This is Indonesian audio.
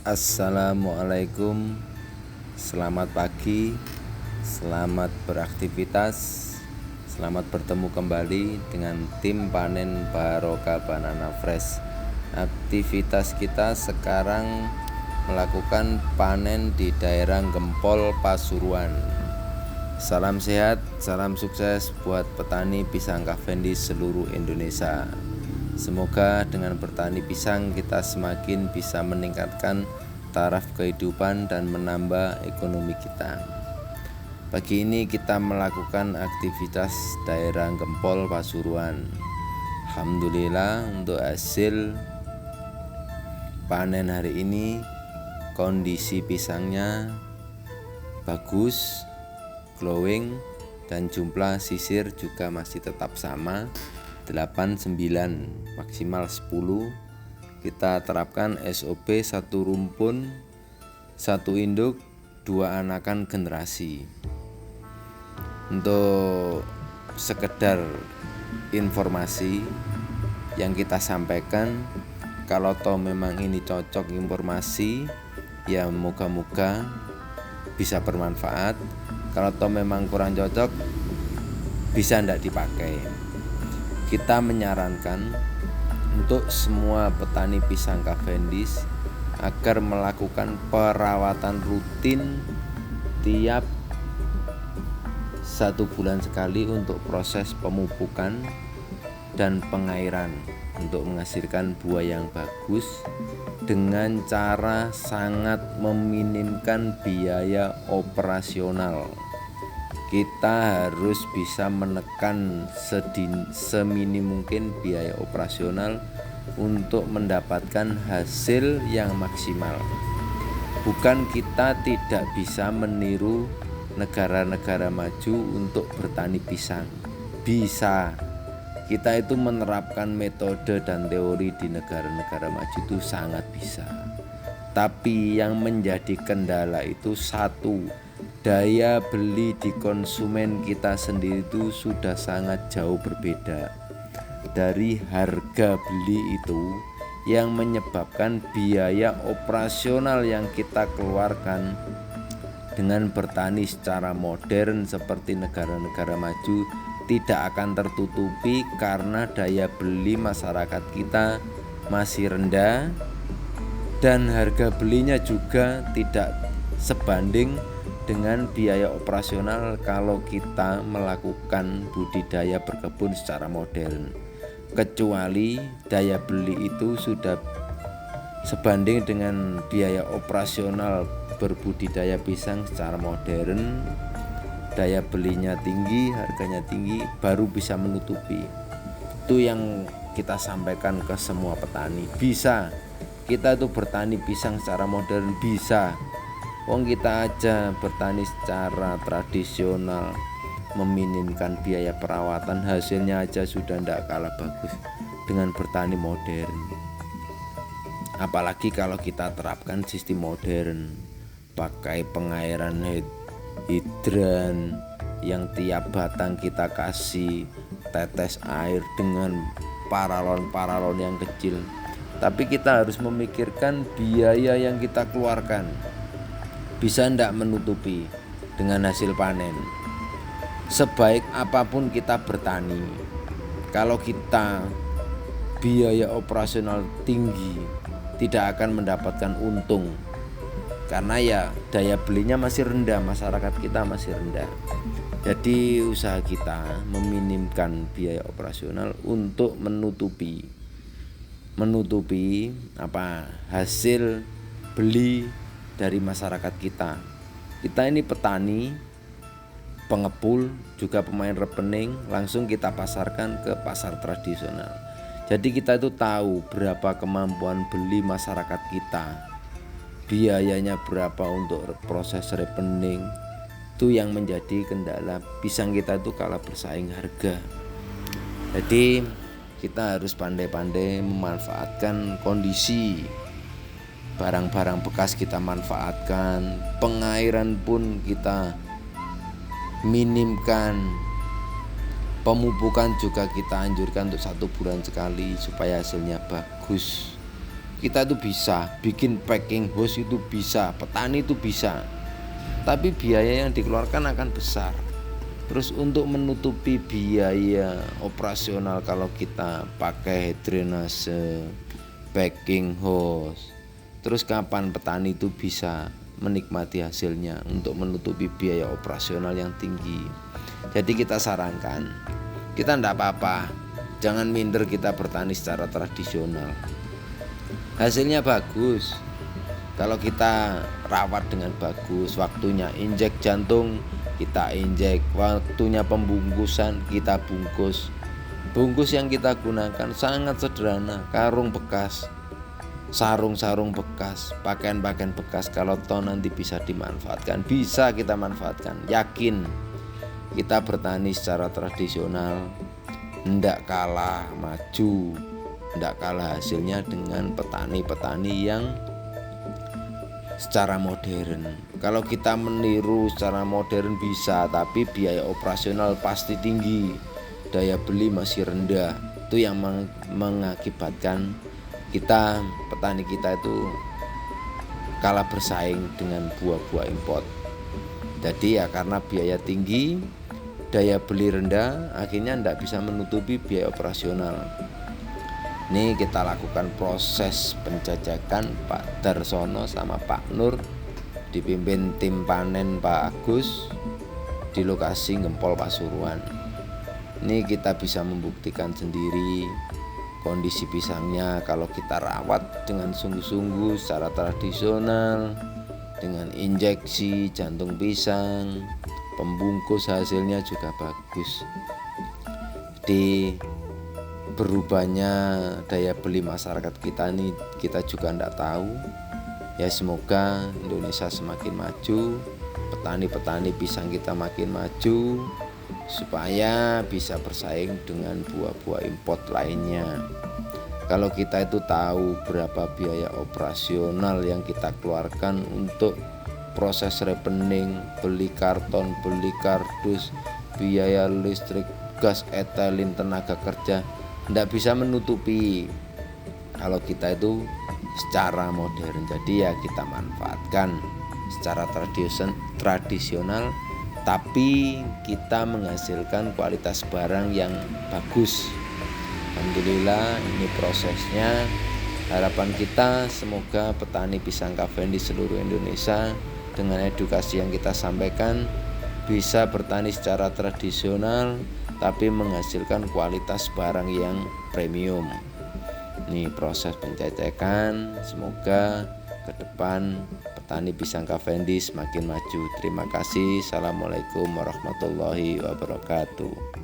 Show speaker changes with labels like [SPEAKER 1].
[SPEAKER 1] Assalamualaikum, selamat pagi, selamat beraktivitas, selamat bertemu kembali dengan tim panen Barokah Banana Fresh. Aktivitas kita sekarang melakukan panen di daerah Gempol, Pasuruan. Salam sehat, salam sukses buat petani pisang Cavendish seluruh Indonesia. Semoga dengan bertani pisang kita semakin bisa meningkatkan taraf kehidupan dan menambah ekonomi kita. Pagi ini kita melakukan aktivitas daerah Gempol, Pasuruan. Alhamdulillah untuk hasil panen hari ini kondisi pisangnya bagus, glowing, dan jumlah sisir juga masih tetap sama 8, 9, maksimal 10. Kita terapkan SOP 1 rumpun 1 induk 2 anakan generasi. Untuk sekedar informasi yang kita sampaikan, kalau toh memang ini cocok informasi, ya moga-moga bisa bermanfaat. Kalau toh memang kurang cocok, bisa tidak dipakai. Kita menyarankan untuk semua petani pisang Cavendish agar melakukan perawatan rutin tiap 1 bulan sekali untuk proses pemupukan dan pengairan untuk menghasilkan buah yang bagus dengan cara sangat meminimkan biaya operasional. Kita harus bisa menekan seminim mungkin biaya operasional untuk mendapatkan hasil yang maksimal. Bukan kita tidak bisa meniru negara-negara maju untuk bertani pisang. Bisa. Kita itu menerapkan metode dan teori di negara-negara maju itu sangat bisa. Tapi yang menjadi kendala itu satu, daya beli di konsumen kita sendiri itu sudah sangat jauh berbeda dari harga beli itu, yang menyebabkan biaya operasional yang kita keluarkan dengan bertani secara modern seperti negara-negara maju tidak akan tertutupi karena daya beli masyarakat kita masih rendah dan harga belinya juga tidak sebanding dengan biaya operasional kalau kita melakukan budidaya berkebun secara modern. Kecuali daya beli itu sudah sebanding dengan biaya operasional berbudidaya pisang secara modern, daya belinya tinggi, harganya tinggi, baru bisa menutupi. Itu yang kita sampaikan ke semua petani. Bisa, kita tuh bertani pisang secara modern bisa. Wong kita aja bertani secara tradisional, meminimkan biaya perawatan, hasilnya aja sudah tidak kalah bagus dengan bertani modern. Apalagi kalau kita terapkan sistem modern, pakai pengairan hidran yang tiap batang kita kasih tetes air dengan paralon-paralon yang kecil. Tapi kita harus memikirkan biaya yang kita keluarkan bisa tidak menutupi dengan hasil panen. Sebaik apapun kita bertani, kalau kita biaya operasional tinggi, tidak akan mendapatkan untung karena ya daya belinya masih rendah, masyarakat kita masih rendah. Jadi usaha kita meminimkan biaya operasional untuk menutupi hasil beli dari masyarakat kita. Kita ini petani, pengepul, juga pemain rekening, langsung kita pasarkan ke pasar tradisional. Jadi kita itu tahu berapa kemampuan beli masyarakat kita, biayanya berapa untuk proses rekening. Itu yang menjadi kendala pisang kita itu kalah bersaing harga. Jadi kita harus pandai-pandai memanfaatkan kondisi barang-barang bekas, kita manfaatkan, pengairan pun kita minimkan, pemupukan juga kita anjurkan untuk 1 bulan sekali supaya hasilnya bagus. Kita itu bisa bikin packing house, itu bisa, petani itu bisa, tapi biaya yang dikeluarkan akan besar. Terus untuk menutupi biaya operasional kalau kita pakai drainase, packing house, terus kapan petani itu bisa menikmati hasilnya untuk menutupi biaya operasional yang tinggi. Jadi kita sarankan, kita enggak apa-apa, jangan minder kita bertani secara tradisional. Hasilnya bagus kalau kita rawat dengan bagus, waktunya injek jantung kita injek, waktunya pembungkusan kita bungkus. Bungkus yang kita gunakan sangat sederhana, karung bekas, sarung-sarung bekas, pakaian-pakaian bekas. Kalau toh nanti bisa dimanfaatkan, bisa kita manfaatkan. Yakin kita bertani secara tradisional ndak kalah maju, ndak kalah hasilnya dengan petani-petani yang secara modern. Kalau kita meniru secara modern bisa, tapi biaya operasional pasti tinggi, daya beli masih rendah. Itu yang mengakibatkan kita, petani kita itu kalah bersaing dengan buah-buah import. Jadi ya karena biaya tinggi, daya beli rendah, akhirnya tidak bisa menutupi biaya operasional. Ini kita lakukan proses penjajakan Pak Darsono sama Pak Nur, dipimpin tim panen Pak Agus di lokasi Gempol Pasuruan. Ini kita bisa membuktikan sendiri kondisi pisangnya kalau kita rawat dengan sungguh-sungguh secara tradisional, dengan injeksi jantung pisang, pembungkus, hasilnya juga bagus. Di berubahnya daya beli masyarakat kita ini kita juga tidak tahu. Ya semoga Indonesia semakin maju, petani-petani pisang kita makin maju, supaya bisa bersaing dengan buah-buah import lainnya. Kalau kita itu tahu berapa biaya operasional yang kita keluarkan untuk proses repening, beli karton, beli kardus, biaya listrik, gas, etalin, tenaga kerja, tidak bisa menutupi kalau kita itu secara modern. Jadi ya kita manfaatkan secara tradisional, tapi kita menghasilkan kualitas barang yang bagus. Alhamdulillah ini prosesnya. Harapan kita semoga petani pisang Cavendish di seluruh Indonesia dengan edukasi yang kita sampaikan bisa bertani secara tradisional tapi menghasilkan kualitas barang yang premium. Ini proses penjajakan, semoga ke depan petani pisang Cavendish makin maju. Terima kasih. Assalamualaikum warahmatullahi wabarakatuh.